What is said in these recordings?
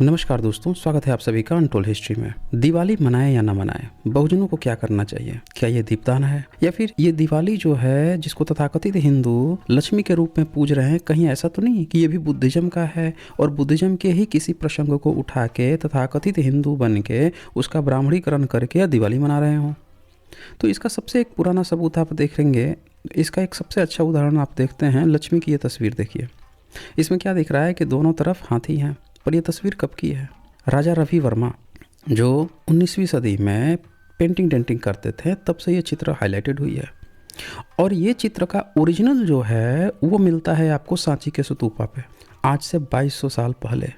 नमस्कार दोस्तों, स्वागत है आप सभी का अनटोल्ड हिस्ट्री में। दिवाली मनाए या ना मनाए, बहुजनों को क्या करना चाहिए? क्या ये दीपदान है या फिर ये दिवाली जो है जिसको तथाकथित हिंदू लक्ष्मी के रूप में पूज रहे हैं, कहीं ऐसा तो नहीं कि ये भी बुद्धिज्म का है और बुद्धिज्म के ही किसी प्रसंग को उठा के तथाकथित हिंदू बन के उसका ब्राह्मणीकरण करके दिवाली मना रहे हों? तो इसका सबसे एक पुराना सबूत आप देखेंगे। इसका एक सबसे अच्छा उदाहरण आप देखते हैं, लक्ष्मी की ये तस्वीर देखिए। इसमें क्या दिख रहा है कि दोनों तरफ हाथी हैं। पर यह तस्वीर कब की है? राजा रवि वर्मा जो 19वीं सदी में पेंटिंग डेंटिंग करते थे, तब से ये चित्र हाईलाइटेड हुई है। और ये चित्र का ओरिजिनल जो है वो मिलता है आपको सांची के स्तूपा पे, आज से 2200 साल पहले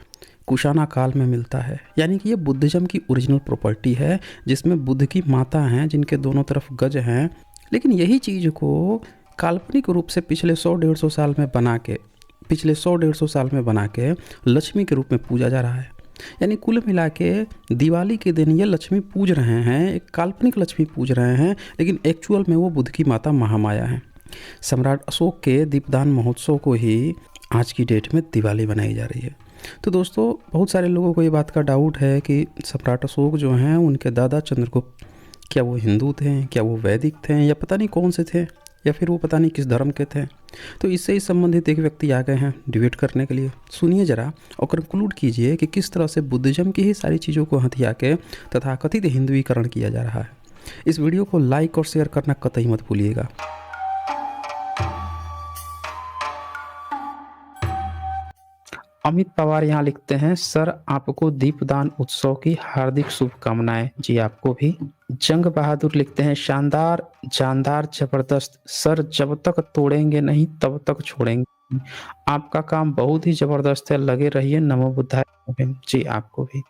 कुशाना काल में मिलता है। यानी कि ये बुद्धिज्म की ओरिजिनल प्रॉपर्टी है, जिसमें बुद्ध की माता हैं जिनके दोनों तरफ गज हैं। लेकिन यही चीज़ को काल्पनिक रूप से पिछले 100-150 साल में बना के लक्ष्मी के रूप में पूजा जा रहा है। यानी कुल मिला के दिवाली के दिन ये लक्ष्मी पूज रहे हैं, एक काल्पनिक लक्ष्मी पूज रहे हैं, लेकिन एक्चुअल में वो बुद्ध की माता महामाया है। सम्राट अशोक के दीपदान महोत्सव को ही आज की डेट में दिवाली बनाई जा रही है। तो दोस्तों, बहुत सारे लोगों को ये बात का डाउट है कि सम्राट अशोक जो हैं उनके दादा चंद्रगुप्त, क्या वो हिंदू थे, क्या वो वैदिक थे, या पता नहीं कौन से थे, या फिर वो पता नहीं किस धर्म के थे। तो इससे ही संबंधित एक व्यक्ति आ गए हैं डिबेट करने के लिए। सुनिए जरा और कंक्लूड कीजिए कि किस तरह से बुद्धिज्म की ही सारी चीज़ों को हथिया के तथाकथित हिंदुईकरण किया जा रहा है। इस वीडियो को लाइक और शेयर करना कतई मत भूलिएगा। अमित पवार यहाँ लिखते हैं, सर आपको दीपदान उत्सव की हार्दिक शुभकामनाएं। जी आपको भी। जंग बहादुर लिखते हैं, शानदार, जानदार, जबरदस्त सर, जब तक तोड़ेंगे नहीं तब तक छोड़ेंगे नहीं। आपका काम बहुत ही जबरदस्त है, लगे रहिए। नमो बुद्धाय। जी आपको भी।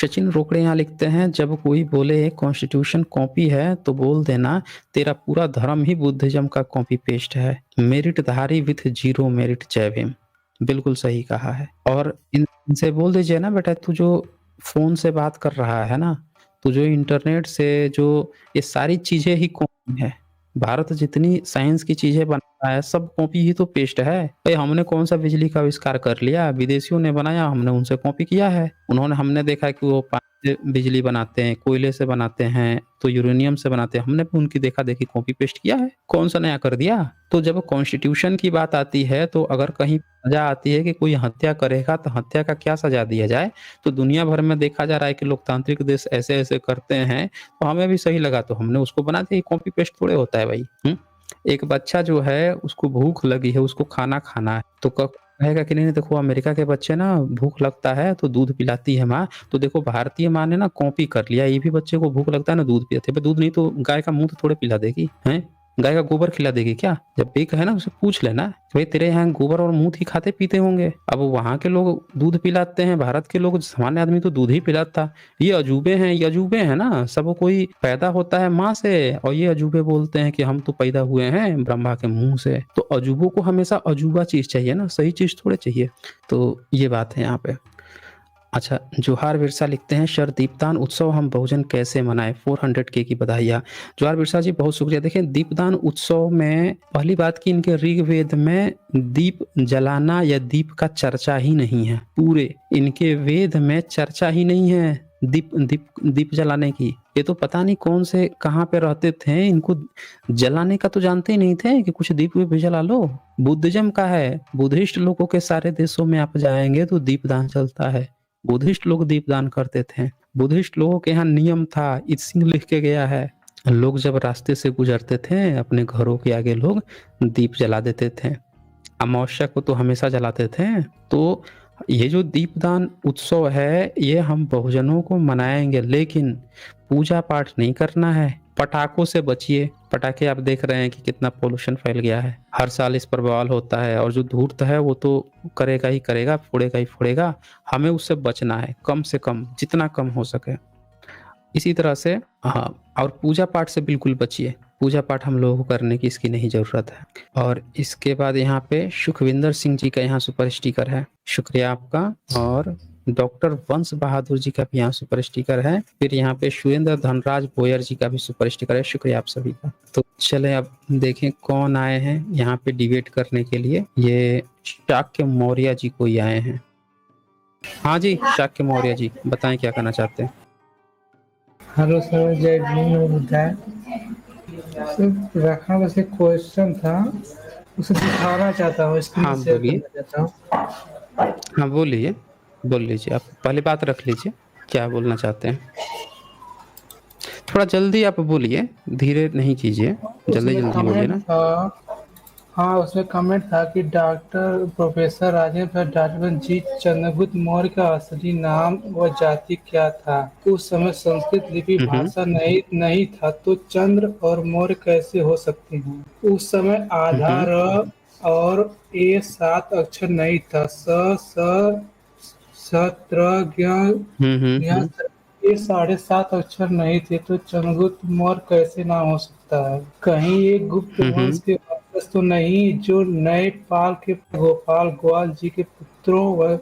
सचिन रोकड़े यहाँ लिखते हैं, जब कोई बोले कॉन्स्टिट्यूशन कॉपी है तो बोल देना तेरा पूरा धर्म ही बुद्धिज्म का कॉपी पेस्ट है। मेरिटधारी विथ जीरो मेरिट। जय भीम। बिल्कुल सही कहा है। और इनसे बोल दीजिए ना, बेटा तू जो फोन से बात कर रहा है ना, तू जो इंटरनेट से जो ये सारी चीजें ही कॉपी है। भारत जितनी साइंस की चीजें बना रहा है सब कॉपी ही तो पेस्ट है। भाई हमने कौन सा बिजली का आविष्कार कर लिया? विदेशियों ने बनाया, हमने उनसे कॉपी किया है। हमने देखा कि वो पानी से बिजली बनाते हैं, कोयले से बनाते हैं, तो यूरेनियम से बनाते हैं, हमने भी उनकी देखा देखी कॉपी पेस्ट किया है। कौन सा नया कर दिया? तो जब कॉन्स्टिट्यूशन की बात आती है, तो अगर कहीं सजा आती है कि कोई हत्या करेगा तो हत्या का क्या सजा दिया जाए, तो दुनिया भर में देखा जा रहा है कि लोकतांत्रिक देश ऐसे ऐसे करते हैं, तो हमें भी सही लगा तो हमने उसको बना दिया। कॉपी पेस्ट थोड़े होता है भाई। एक बच्चा जो है उसको भूख लगी है, उसको खाना खाना है, तो कहेगा कि नहीं देखो अमेरिका के बच्चे ना भूख लगता है तो दूध पिलाती है माँ, तो देखो भारतीय माँ ने ना कॉपी कर लिया, ये भी बच्चे को भूख लगता है ना दूध पिलाते हैं। दूध नहीं तो गाय का मुंह तो थोड़े पिला देगी हैं? गाय का गोबर खिला देगी क्या? जब भी कहे ना उसे पूछ लेना कि भाई तेरे यहाँ गोबर और मूत ही खाते पीते होंगे। अब वहां के लोग दूध पिलाते हैं, भारत के लोग सामान्य आदमी तो दूध ही पिलाता। ये अजूबे हैं, ये अजूबे हैं ना। सब कोई पैदा होता है माँ से, और ये अजूबे बोलते हैं कि हम तो पैदा हुए हैं ब्रह्मा के मुंह से। तो अजूबों को हमेशा अजूबा चीज चाहिए ना, सही चीज थोड़े चाहिए। तो ये बात है यहाँ पे। अच्छा, जोहार बिरसा लिखते हैं, सर दीपदान उत्सव हम बहुजन कैसे मनाएं? 400K की बधाइयाँ। जोहार बिरसा जी बहुत शुक्रिया। देखें, दीपदान उत्सव में पहली बात की इनके ऋग्वेद में दीप जलाना या दीप का चर्चा ही नहीं है। पूरे इनके वेद में चर्चा ही नहीं है दीप जलाने की। ये तो पता नहीं कौन से कहाँ पे रहते थे, इनको जलाने का तो जानते ही नहीं थे कि कुछ दीप भी जला लो। बुद्धिज्म का है, बुद्धिस्ट लोगों के सारे देशों में आप जाएंगे तो दीपदान चलता है। बुद्धिस्ट लोग दीपदान करते थे। बुद्धिस्ट लोगों के यहाँ नियम था, इत्सिंग लिख के गया है, लोग जब रास्ते से गुजरते थे अपने घरों के आगे लोग दीप जला देते थे। अमावस्या को तो हमेशा जलाते थे। तो ये जो दीपदान उत्सव है ये हम बहुजनों को मनाएंगे, लेकिन पूजा पाठ नहीं करना है। पटाखों से बचिए। पटाखे आप देख रहे हैं कि कितना पोल्यूशन फैल गया है, हर साल इस पर बवाल होता है, और जो धूर्त है वो तो करेगा ही करेगा, फोड़ेगा ही फोड़ेगा। हमें उससे बचना है, कम से कम जितना कम हो सके। इसी तरह से हाँ, और पूजा पाठ से बिल्कुल बचिए। पूजा पाठ हम लोगों को करने की इसकी नहीं जरूरत है। और इसके बाद यहाँ पे सुखविंदर सिंह जी का यहाँ सुपर स्टिकर है, शुक्रिया आपका। और डॉक्टर वंश बहादुर जी का भी यहाँ सुपर स्टिकर है। फिर यहाँ पे सुरेंद्र धनराज बोयर जी का भी सुपर स्टिकर है, शुक्रिया आप सभी का। तो चले अब देखें कौन आए हैं यहाँ पे डिबेट करने के लिए। ये शाक्य मौर्य जी कोई आए हैं। हाँ जी, शाक्य मौर्य जी, बताएँ क्या कहना चाहते हैं? हेलो सर, जय भीम और बुधाय। सर रखा बस एक क्वेश्चन था, उसे दिखाना चाहता हूँ, स्क्रीन हाँ, शेयर बोलिए। करना चाहता हूँ। हाँ, बोलिए, बोल लीजिए आप पहले बात रख लीजिए, क्या बोलना चाहते हैं? थोड़ा जल्दी आप बोलिए, धीरे नहीं कीजिए, उसमें जल्दी-जल्दी बोलिए कमेंट ना। था। हाँ, उसमें कमेंट था कि डॉक्टर प्रोफेसर राजेंद्र डॉक्टर जी चंद्रगुप्त मौर्य का असली नाम व जाति क्या था? उस समय संस्कृत लिपि हुँ, हुँ। भाषा नहीं नहीं था, तो चंद्र और मौर्य कैसे हो सकते हैं? उस समय हुँ, हुँ। आधार और ए 7 अक्षर नहीं था। स हुँ, हुँ, यहाँ हुँ। ये 7.5 अक्षर नहीं थे, तो चंद्रगुप्त मौर्य कैसे नाम हो सकता है? कहीं ये गुप्त हुँ, वंश हुँ। के वंशज तो नहीं, जो नए पाल के गोपाल ग्वाल जी के पुत्रों व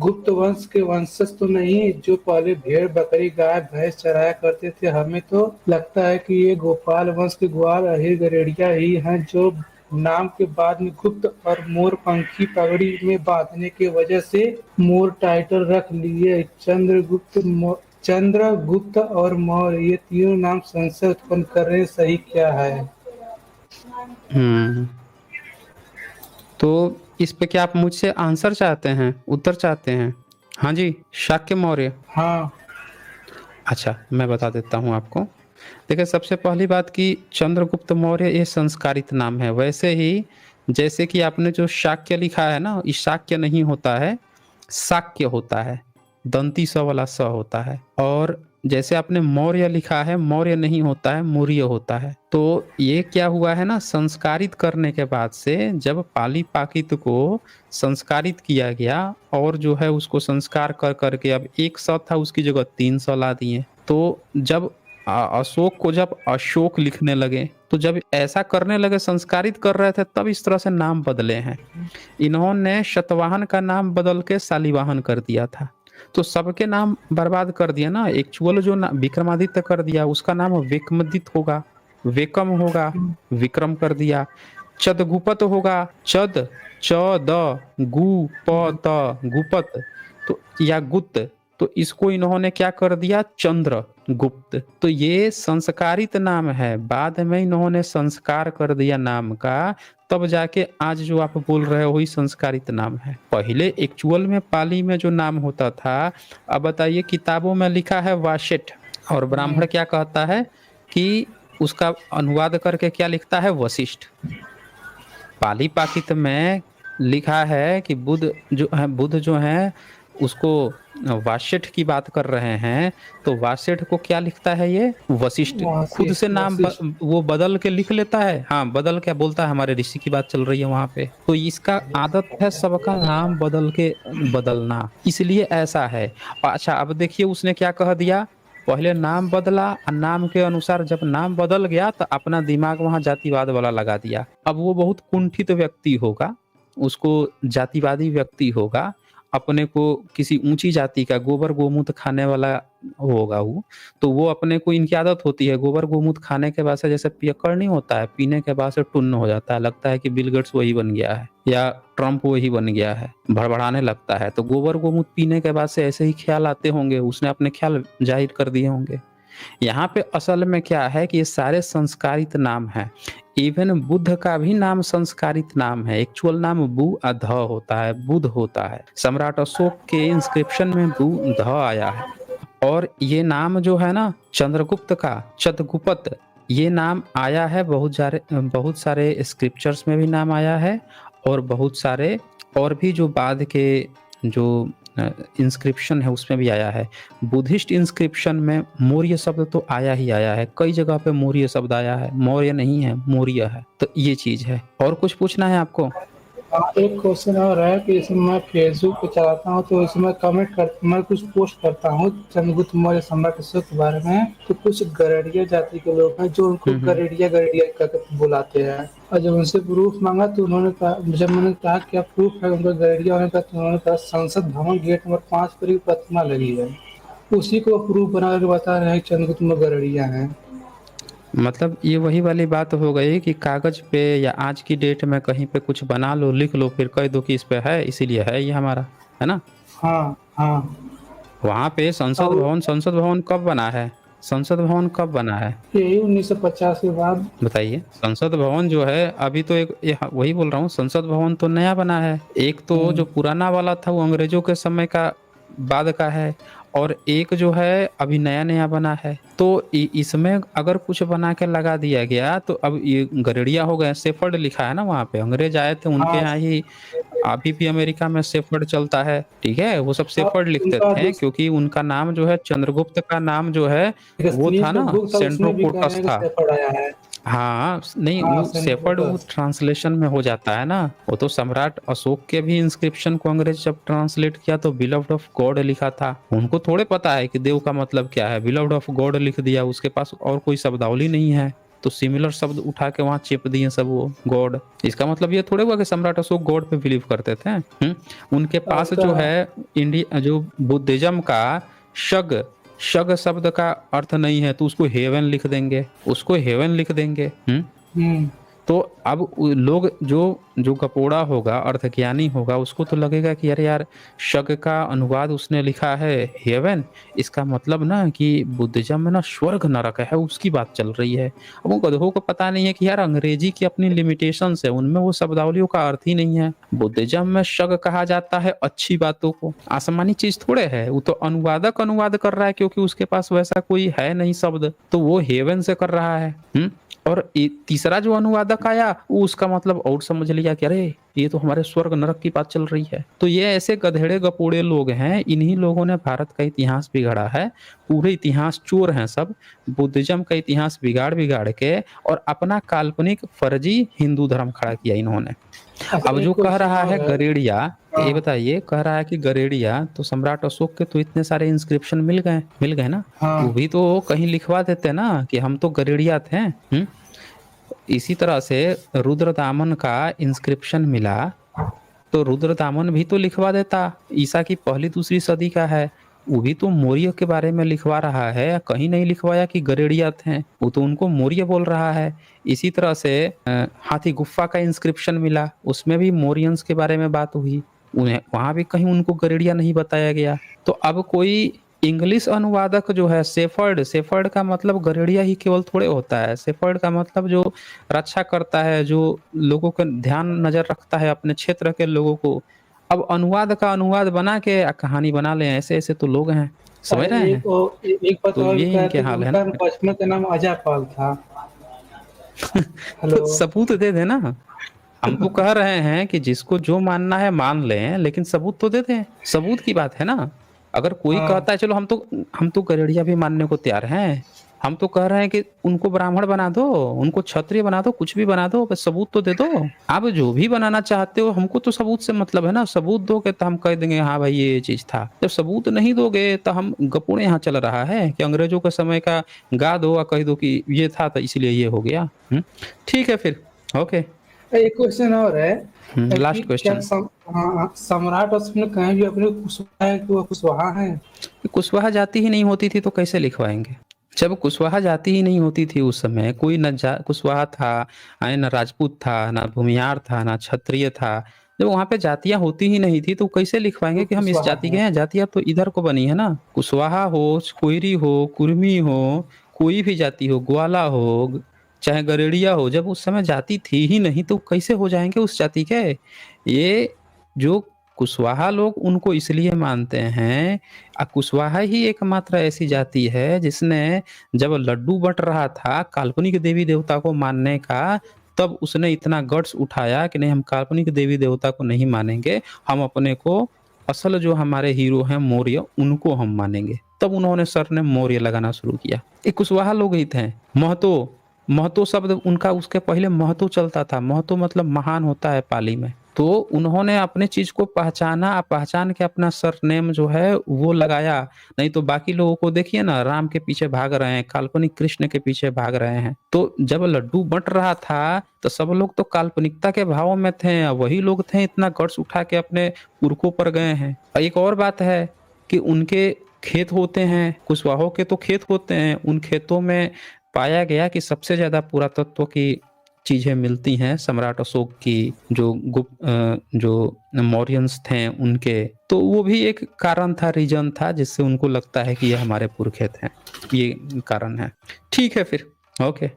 गुप्त वंश के वंशज तो नहीं, जो पहले भेड़ बकरी गाय भैंस चराया करते थे। हमें तो लगता है कि ये गोपाल वंश के ग्वाल अहिर गरेड़िया ही हैं, जो नाम के बाद में गुप्त और मोर पंखी पगड़ी में बांधने की वजह से मोर टाइटल रख लिए। चंद्रगुप्त और मौर्य, ये तीनों नाम संशय उत्पन्न कर रहे हैं। सही क्या है? हुँ। तो इस पे क्या आप मुझसे आंसर चाहते हैं, उत्तर चाहते हैं? हाँ जी, शाक्य मौर्य। हाँ। अच्छा, मैं बता देता हूँ आपको। देखिए, सबसे पहली बात कि चंद्रगुप्त मौर्य ये संस्कारित नाम है। वैसे ही जैसे कि आपने जो शाक्य लिखा है ना, ये शाक्य नहीं होता है, शाक्य होता है। दंती स वाला स होता है। और जैसे आपने मौर्य लिखा है, मौर्य नहीं होता है, मौर्य होता है। तो ये क्या हुआ है ना, संस्कारित करने के बाद से जब पाली-पाकित को संस्कारित किया गया और जो है उसको संस्कार कर के अब 1 स था, उसकी जगह 3 स ला दिए। तो जब अशोक को जब अशोक लिखने लगे, तो जब ऐसा करने लगे, संस्कारित कर रहे थे, तब इस तरह से नाम बदले हैं। इन्होंने शतवाहन का नाम बदल के शालिवाहन कर दिया था। तो सबके नाम बर्बाद कर दिया ना। एक्चुअल जो ना विक्रमादित्य कर दिया, उसका नाम विक्रमादित्य होगा, वेकम होगा, विक्रम कर दिया। चंद्रगुप्त होगा, चद च द गु प त गुपत, तो या गुप्त, तो इसको इन्होंने क्या कर दिया, चंद्रगुप्त। तो ये संस्कारित नाम है, बाद में इन्होंने संस्कार कर दिया नाम का, तब जाके आज जो आप बोल रहे हो वही संस्कारित नाम है। पहले एक्चुअल में पाली में जो नाम होता था, अब बताइए, किताबों में लिखा है वाशेठ, और ब्राह्मण क्या कहता है कि उसका अनुवाद करके क्या लिखता है, वशिष्ठ। पाली पाकित में लिखा है कि बुध जो है उसको वाशेठ की बात कर रहे हैं, तो वाशेठ को क्या लिखता है ये, वशिष्ठ। खुद से नाम वशिष्ठ। वो बदल के लिख लेता है। हाँ, बदल क्या बोलता है, हमारे ऋषि की बात चल रही है वहां पे। तो इसका आदत है सबका नाम बदल के बदलना, इसलिए ऐसा है। अच्छा, अब देखिए उसने क्या कह दिया, पहले नाम बदला और नाम के अनुसार जब नाम बदल गया तो अपना दिमाग वहां जातिवाद वाला लगा दिया। अब वो बहुत कुंठित व्यक्ति होगा, उसको जातिवादी व्यक्ति होगा, अपने को किसी ऊंची जाति का गोबर गोमूत्र खाने वाला होगा वो। तो वो अपने को, इनकी आदत होती है गोबर गोमूत्र खाने के बाद से, जैसे पियक्कड़ नहीं होता है, पीने के बाद से टुन्न हो जाता है, लगता है कि बिल गेट्स वही बन गया है या ट्रम्प वही बन गया है, भड़बड़ाने लगता है। तो गोबर गोमूत्र पीने के बाद से ऐसे ही ख्याल आते होंगे, उसने अपने ख्याल जाहिर कर दिए होंगे। यहाँ पे असल में क्या है कि ये सारे संस्कारित नाम हैं। इवन बुद्ध का भी नाम संस्कारित नाम है। एक्चुअल नाम बु ध होता है, बुध होता है। सम्राट अशोक के इंस्क्रिप्शन में बु ध आया है। और ये नाम जो है ना चंद्रगुप्त का, चंद्रगुप्त, ये नाम आया है बहुत सारे स्क्रिप्चर्स में भी नाम आया है, और बहुत सारे और भी जो बाद के जो इंस्क्रिप्शन है उसमें भी आया है। बुद्धिस्ट इंस्क्रिप्शन में मौर्य शब्द तो आया ही आया है, कई जगह पे मौर्य शब्द आया है, मौर्य नहीं है, मौर्य है। तो ये चीज है। और कुछ पूछना है आपको? हाँ, एक क्वेश्चन और है कि इसमें मैं फेसबुक पे चलाता हूँ, तो इसमें मैं कुछ पोस्ट करता हूँ चंद्रगुप्त मौर्य सम्राट अशोक के बारे में, तो कुछ गरेड़िया जाति के लोग हैं जो उनको हम्म। गरेड़िया गरेड़िया करके बुलाते हैं। और जब उनसे प्रूफ मांगा तो उन्होंने कहा, जब मैंने कहा क्या प्रूफ है उनका गरेड़िया होने का, तो उन्होंने कहा संसद भवन गेट नंबर 5 पर ही प्रतिमा लगी है, उसी को प्रूफ बना कर बता रहे हैं कि चंद्रगुप्त मौर्य गरेड़िया हैं। मतलब ये वही वाली बात हो गई कि कागज पे या आज की डेट में कहीं पे कुछ बना लो, लिख लो, फिर कह दो कि इस पे है, इसीलिए है ये हमारा, है ना। हाँ हाँ। वहां पे और संसद भवन कब बना है? संसद भवन कब बना है? यही 1950 के बाद। बताइए। संसद भवन जो है अभी तो वही बोल रहा हूँ, संसद भवन तो नया बना है। एक तो जो पुराना वाला था वो अंग्रेजों के समय का बाद का है, और एक जो है अभी नया नया बना है। तो इसमें अगर कुछ बना के लगा दिया गया तो अब ये गरेड़िया हो गए। सेफर्ड लिखा है ना वहाँ पे, अंग्रेज आए थे उनके हाँ। यहाँ ही। अभी भी अमेरिका में सेफर्ड चलता है, ठीक है। वो सब और सेफर्ड लिखते उनका थे क्योंकि उनका नाम जो है, चंद्रगुप्त का नाम जो है वो था जो ना, बुक था उसमें भी सेंट्रोपोर्टस कहने था। से पढ़ाया है। हाँ, नहीं हाँ, वो सेंट शेफर्ड वो लूकास। ट्रांसलेशन में हो जाता है ना। वो तो सम्राट अशोक के भी इंस्क्रिप्शन को अंग्रेज जब ट्रांसलेट किया तो बिलव्ड ऑफ गॉड लिखा था। उनको थोड़े पता है कि देव का मतलब क्या है। बिलव्ड ऑफ गॉड लिख दिया, उसके पास और कोई शब्दावली नहीं है, तो सिमिलर शब्द उठा के वहां चेप दिए सब वो गॉड। इसका मतलब ये थोड़े हुआ कि सम्राट अशोक गॉड पे बिलीव करते थे। उनके और पास उनका जो है इंडिया जो बुद्धिज्म का शग शग शब्द का अर्थ नहीं है, तो उसको हेवन लिख देंगे, उसको हेवन लिख देंगे। हम्म तो अब लोग जो जो कपोड़ा होगा, अर्थज्ञानी होगा, उसको तो लगेगा कि अरे यार, शग का अनुवाद उसने लिखा है हेवन, इसका मतलब ना कि बुद्धिज्म में ना स्वर्ग नरक है, उसकी बात चल रही है। अब वो गधों को पता नहीं है कि यार अंग्रेजी की अपनी लिमिटेशंस है, उनमें वो शब्दावलियों का अर्थ ही नहीं है। बुद्धिज्म में शग कहा जाता है अच्छी बातों को, आसमानी चीज थोड़े है। वो तो अनुवादक अनुवाद कर रहा है क्योंकि उसके पास वैसा कोई है नहीं शब्द, तो वो हेवन से कर रहा है। और तीसरा जो अनुवादक आया वो उसका मतलब और समझ लिया कि अरे ये तो हमारे स्वर्ग नरक की बात चल रही है। तो ये ऐसे गधेड़े गपोड़े लोग हैं, इन्हीं लोगों ने भारत का इतिहास बिगाड़ा है। पूरे इतिहास चोर हैं सब। बुद्धिज्म का इतिहास बिगाड़ बिगाड़ के और अपना काल्पनिक फर्जी हिंदू धर्म खड़ा किया इन्होंने। अच्छा, अब जो एक कह क्वेश्चन रहा है और है। गरेड़िया, ये हाँ। बताइए, कह रहा है कि गरेड़िया तो सम्राट अशोक के तो इतने सारे इंस्क्रिप्शन मिल गए ना, वो हाँ। भी तो कहीं लिखवा देते ना कि हम तो गरेड़िया थे। इसी तरह से रुद्रदामन का इंस्क्रिप्शन मिला, तो रुद्रदामन भी तो लिखवा देता। ईसा की पहली दूसरी सदी का है, वो भी तो मौर्य के बारे में लिखवा रहा है। कहीं नहीं लिखवाया कि गरेड़िया थे, वो तो उनको मौर्य बोल रहा है। इसी तरह से हाथी गुफा का इंस्क्रिप्शन मिला, उसमें भी मौर्यंस के बारे में बात हुई, उन्हें वहां भी कहीं उनको गरेड़िया नहीं बताया गया। तो अब कोई इंग्लिश अनुवादक जो है सेफर्ड, सेफर्ड का मतलब गरेड़िया ही केवल थोड़े होता है। सेफर्ड का मतलब जो रक्षा करता है, जो लोगों का ध्यान नजर रखता है, अपने क्षेत्र के लोगों को। अब अनुवाद का अनुवाद बना के कहानी बना ले, ऐसे ऐसे तो लोग हैं, समझ रहे हैं। एक बात तो और भी ये कहे इनके थे कि हाल है उनका ना। बचपन का नाम अजयपाल था। हेलो। तो सबूत दे देना। हम तो कह रहे हैं कि जिसको जो मानना है मान लें, लेकिन सबूत तो दे दें। सबूत की बात है ना। अगर कोई हाँ। कहता है चलो हम तो गरेड़िया भी मानने को तैयार हैं, हम तो कह रहे हैं कि उनको ब्राह्मण बना दो, उनको क्षत्रिय बना दो, कुछ भी बना दो, बस सबूत तो दे दो। आप जो भी बनाना चाहते हो, हमको तो सबूत से मतलब है ना। सबूत दोगे तो हम कह देंगे हाँ भाई ये चीज था। जब सबूत नहीं दोगे तो हम गपुड़े यहाँ चल रहा है कि अंग्रेजों के समय का गा दो और कह दो कि ये था तो इसलिए ये हो गया। ठीक है फिर। ओके। एक क्वेश्चन और है कि लास्ट क्या क्वेश्चन। हाँ, सम्राट अशोक ने कहीं भी अपने कुशवाहा है कि वो कुशवाहा है? कुशवाहा जाति ही नहीं होती थी तो कैसे लिखवाएंगे? जब कुशवाहा जाति ही नहीं होती थी उस समय, कोई न कुशवाहा था, न राजपूत था, न भूमिहार था, न क्षत्रिय था। जब वहां पे जातियां होती ही नहीं थी तो कैसे लिखवाएंगे तो कि हम इस कुशवाहा जाति के है। हैं? जातियां तो इधर को बनी है ना। कुशवाहा हो, कोयरी हो, कुर्मी हो, कोई भी जाति हो, ग्वाला हो, चाहे गरेड़िया हो, जब उस समय जाति थी ही नहीं तो कैसे हो जाएंगे उस जाति के? ये जो कुशवाहा लोग उनको इसलिए मानते हैं, कुशवाहा ही एकमात्र ऐसी जाति है जिसने जब लड्डू बंट रहा था काल्पनिक देवी देवता को मानने का, तब उसने इतना गट्स उठाया कि नहीं, हम काल्पनिक देवी देवता को नहीं मानेंगे, हम अपने को असल जो हमारे हीरो हैं मौर्य, उनको हम मानेंगे। तब उन्होंने सर ने मौर्य लगाना शुरू किया। ये कुशवाहा लोग ही थे। महतो, महतो शब्द उनका उसके पहले महतो चलता था। महतो मतलब महान होता है पाली में। तो उन्होंने अपने चीज को पहचाना, पहचान के अपना सरनेम जो है वो लगाया। नहीं तो बाकी लोगों को देखिए ना, राम के पीछे भाग रहे हैं, काल्पनिक कृष्ण के पीछे भाग रहे हैं। तो जब लड्डू बंट रहा था तो सब लोग तो काल्पनिकता के भाव में थे, वही लोग थे इतना गट्स उठा के अपने पुरखों पर गए हैं। एक और बात है कि उनके खेत होते हैं, कुशवाहों के तो खेत होते हैं, उन खेतों में पाया गया कि सबसे ज्यादा पुरातत्व की चीज़ें मिलती हैं सम्राट अशोक की, जो मौर्यंस थे उनके, तो वो भी एक कारण था, रीज़न था जिससे उनको लगता है कि ये हमारे पुरखे थे। ये कारण है। ठीक है फिर, ओके।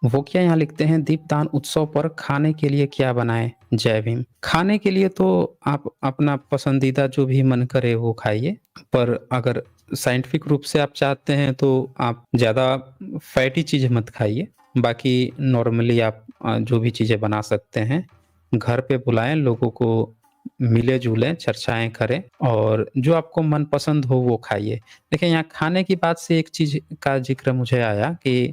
वो क्या यहाँ लिखते हैं, दीपदान उत्सव पर खाने के लिए क्या बनाएँ? जय भीम। खाने के लिए तो आप अपना पसंदीदा जो भी मन करे वो खाइए, पर अगर साइंटिफिक रूप से आप चाहते हैं तो आप ज़्यादा फैटी चीज़ मत खाइए। बाकी नॉर्मली आप जो भी चीज़ें बना सकते हैं, घर पे बुलाएँ लोगों को, मिले-जुलें, चर्चाएँ करें और जो आपको मनपसंद हो वो खाइए। देखिए यहाँ खाने की बात से एक चीज़ का ज़िक्र मुझे आया कि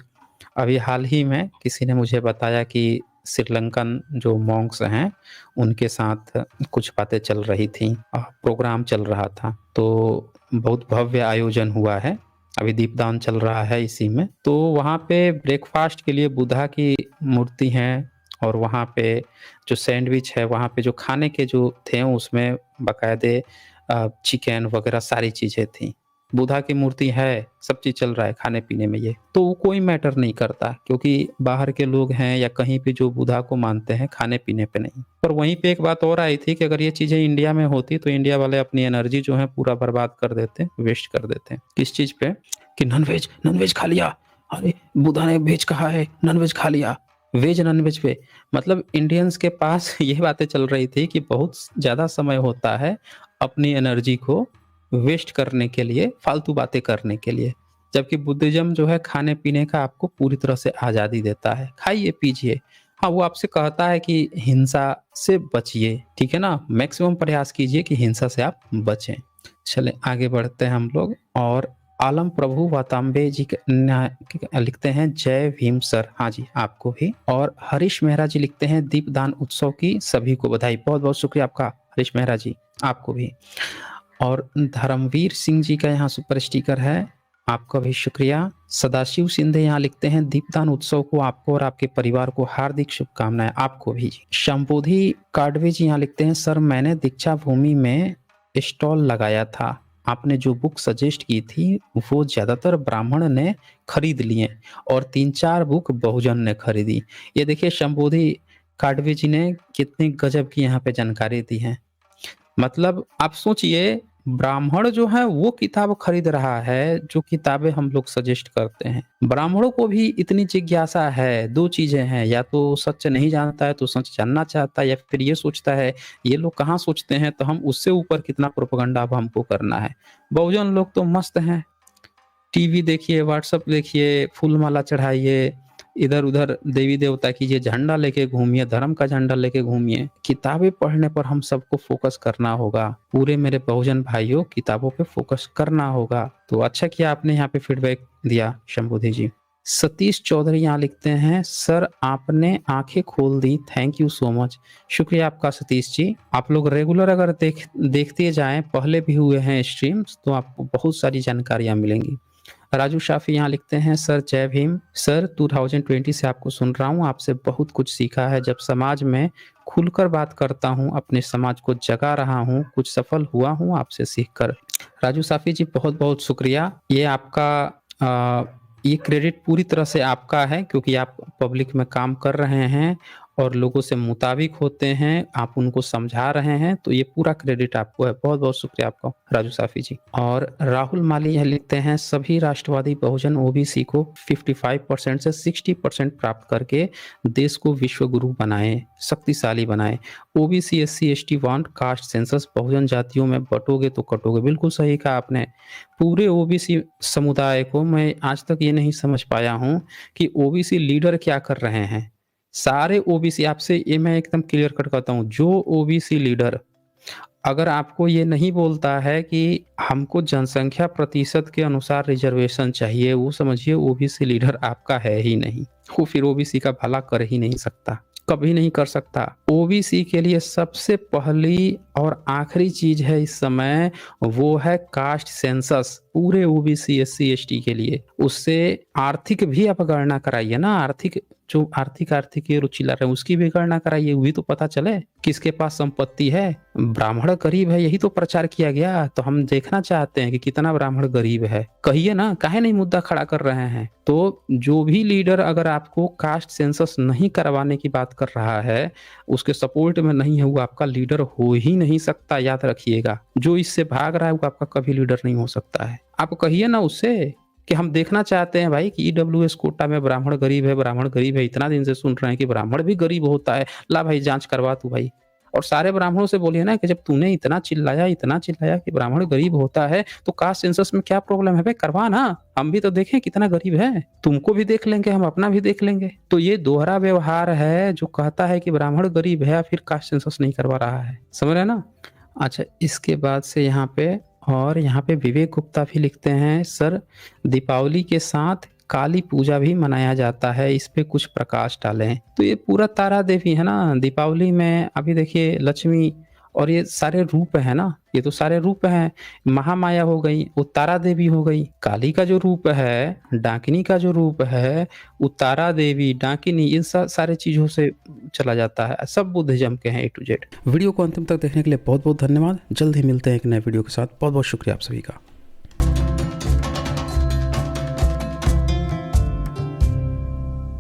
अभी हाल ही में किसी ने मुझे बताया कि श्रीलंकन जो मॉन्क्स हैं, उनके साथ कुछ बातें चल रही थीं, प्रोग्राम चल रहा था। तो बहुत भव्य आयोजन हुआ है, अभी दीपदान चल रहा है इसी में। तो वहाँ पे ब्रेकफ़ास्ट के लिए बुद्धा की मूर्ति है और वहाँ पे जो सैंडविच है, वहाँ पे जो खाने के जो थे उसमें बाकायदे चिकन वग़ैरह सारी चीज़ें थीं। बुद्धा की मूर्ति है, सब चीज़ चल रहा है खाने-पीने में ये। तो वो कोई मैटर नहीं करता क्योंकि बाहर के लोग हैं या कहीं पे जो बुद्धा को मानते हैं, खाने-पीने पे नहीं। पर वहीं पे एक बात और आई थी कि अगर ये चीज़ें इंडिया में होती तो इंडिया वाले अपनी एनर्जी जो है पूरा बर्बाद कर देते, वेस्ट कर देते। किस चीज़ पे? कि नॉन-वेज, नॉन-वेज खा लिया। अरे! बुद्धा ने वेज कहा है, नॉन-वेज खा लिया। वेज नॉन-वेज पे मतलब इंडियंस के पास ये बातें चल रही थी कि बहुत ज़्यादा समय होता है अपनी एनर्जी को वेस्ट करने के लिए, फालतू बातें करने के लिए। जबकि बुद्धिज़्म जो है खाने-पीने का आपको पूरी तरह से आज़ादी देता है। खाइए-पीजिए। हाँ, वो आपसे कहता है कि हिंसा से बचिए, ठीक है ना? मैक्सिमम प्रयास कीजिए कि हिंसा से आप बचें। चलें आगे बढ़ते हैं हम लोग और आलम प्रभु वातांबे जी लिखते हैं जय भीम सर। हाँ जी, आपको भी। और हरीश मेहरा जी लिखते हैं दीपदान उत्सव की सभी को बधाई। बहुत-बहुत शुक्रिया आपका हरीश मेहरा जी, आपको भी। और धर्मवीर सिंह जी का यहाँ सुपर स्टिकर है, आपका भी शुक्रिया। सदाशिव शिंदे यहाँ लिखते हैं दीपदान उत्सव को आपको और आपके परिवार को हार्दिक शुभकामनाएं। आपको भी। शंभोधि काडवे जी यहाँ लिखते हैं सर मैंने दीक्षा भूमि में स्टॉल लगाया था, आपने जो बुक सजेस्ट की थी वो ज्यादातर ब्राह्मण ने खरीद लिए और 3-4 बुक बहुजन ने खरीदी। ये देखिए शंभोधि काडवे जी ने कितनी गजब की यहाँ पे जानकारी दी है। मतलब आप सोचिए ब्राह्मण जो है वो किताब खरीद रहा है जो किताबें हम लोग सजेस्ट करते हैं। ब्राह्मणों को भी इतनी जिज्ञासा है, 2 चीज़ें हैं, या तो सच नहीं जानता है तो सच जानना चाहता है या फिर ये सोचता है ये लोग कहाँ सोचते हैं तो हम उससे ऊपर कितना प्रोपेगेंडा अब हमको करना है। बहुजन लोग तो मस्त हैं। टीवी देखिए, व्हाट्सएप देखिए, फूल माला चढ़ाइए, इधर-उधर देवी-देवता की ये झंडा लेके घूमिए, धर्म का झंडा लेके घूमिए। किताबें पढ़ने पर हम सबको फ़ोकस करना होगा। पूरे मेरे बहुजन भाइयों किताबों पे फ़ोकस करना होगा। तो अच्छा किया आपने यहाँ पे फीडबैक दिया शंभुधि जी। सतीश चौधरी यहाँ लिखते हैं सर आपने आँखें खोल दी, थैंक यू सो मच। शुक्रिया आपका सतीश जी। आप लोग रेगुलर अगर देखते जाएँ, पहले भी हुए हैं स्ट्रीम्स तो आपको बहुत सारी जानकारियाँ मिलेंगी। राजू शाफी यहाँ लिखते हैं सर जय भीम सर 2020 से आपको सुन रहा हूँ, आपसे बहुत कुछ सीखा है। जब समाज में खुलकर बात करता हूँ, अपने समाज को जगा रहा हूँ, कुछ सफल हुआ हूँ आपसे सीखकर। राजू शाफी जी बहुत बहुत शुक्रिया। ये आपका ये क्रेडिट पूरी तरह से आपका है क्योंकि आप पब्लिक में काम कर रहे हैं और लोगों से मुताबिक होते हैं, आप उनको समझा रहे हैं, तो ये पूरा क्रेडिट आपको है। बहुत बहुत शुक्रिया आपका राजू साफी जी। और राहुल माली यह लिखते हैं सभी राष्ट्रवादी बहुजन ओबीसी को 55% से 60% प्राप्त करके देश को विश्व गुरु बनाएं, शक्तिशाली बनाएं। OBC SC ST want caste census, Bahujan जातियों में बटोगे तो कटोगे। बिल्कुल सही कहा आपने। पूरे ओबीसी समुदाय को मैं आज तक ये नहीं समझ पाया हूँ कि ओबीसी लीडर क्या कर रहे हैं। सारे ओबीसी, आपसे ये मैं एकदम क्लियर कट करता हूँ, जो ओबीसी लीडर अगर आपको ये नहीं बोलता है कि हमको जनसंख्या प्रतिशत के अनुसार रिजर्वेशन चाहिए, वो समझिए ओबीसी लीडर आपका है ही नहीं। वो फिर ओबीसी का भला कर ही नहीं सकता, कभी नहीं कर सकता। ओबीसी के लिए सबसे पहली और आखिरी चीज है इस समय, वो है कास्ट सेंसस। पूरे ओबीसी एससी एसटी के लिए उससे आर्थिक भी आप गणना कराइए ना, आर्थिक जो आर्थिक ये रुचिला रहे हैं उसकी भी गणना कराइए, वो भी तो पता चले किसके पास संपत्ति है। ब्राह्मण गरीब है यही तो प्रचार किया गया, तो हम देखना चाहते हैं कि कितना ब्राह्मण गरीब है। कहिए ना, काहे नहीं मुद्दा खड़ा कर रहे हैं। तो जो भी लीडर अगर आपको कास्ट सेंसस नहीं करवाने की बात कर रहा है, उसके सपोर्ट में नहीं है, वो आपका लीडर हो ही नहीं सकता, याद रखिएगा। जो इससे भाग रहा है वो आपका कभी लीडर नहीं हो सकता है। आप कहिए ना उससे कि हम देखना चाहते हैं भाई कि ईडब्ल्यूएस कोटा में ब्राह्मण गरीब है, ब्राह्मण गरीब है। इतना दिन से सुन रहे हैं कि ब्राह्मण भी गरीब होता है, ला भाई जांच करवा तू भाई। और सारे ब्राह्मणों से बोलिए ना कि जब तूने इतना चिल्लाया कि ब्राह्मण गरीब होता है, तो कास्ट सेंसस में क्या प्रॉब्लम है भाई, करवा ना, हम भी तो देखें कितना गरीब है। तुमको भी देख लेंगे, हम अपना भी देख लेंगे। तो ये दोहरा व्यवहार है जो कहता है कि ब्राह्मण गरीब है फिर कास्ट सेंसस नहीं करवा रहा है, समझ रहे हैं ना। अच्छा, इसके बाद से यहाँ पे विवेक गुप्ता भी लिखते हैं, सर दीपावली के साथ काली पूजा भी मनाया जाता है, इस पे कुछ प्रकाश डालें। तो ये पूरा तारा देवी है ना, दीपावली में अभी देखिए लक्ष्मी और ये सारे रूप है ना, ये तो सारे रूप हैं। महामाया हो गई, वो तारा देवी हो गई। काली का जो रूप है, डाकिनी का जो रूप है, वो तारा देवी, डाकिनी, इन सारे चीजों से चला जाता है। सब बुद्धिज्म के हैं A to Z। वीडियो को अंतिम तक देखने के लिए बहुत बहुत धन्यवाद। जल्द ही मिलते हैं एक नए वीडियो के साथ। बहुत बहुत शुक्रिया आप सभी का।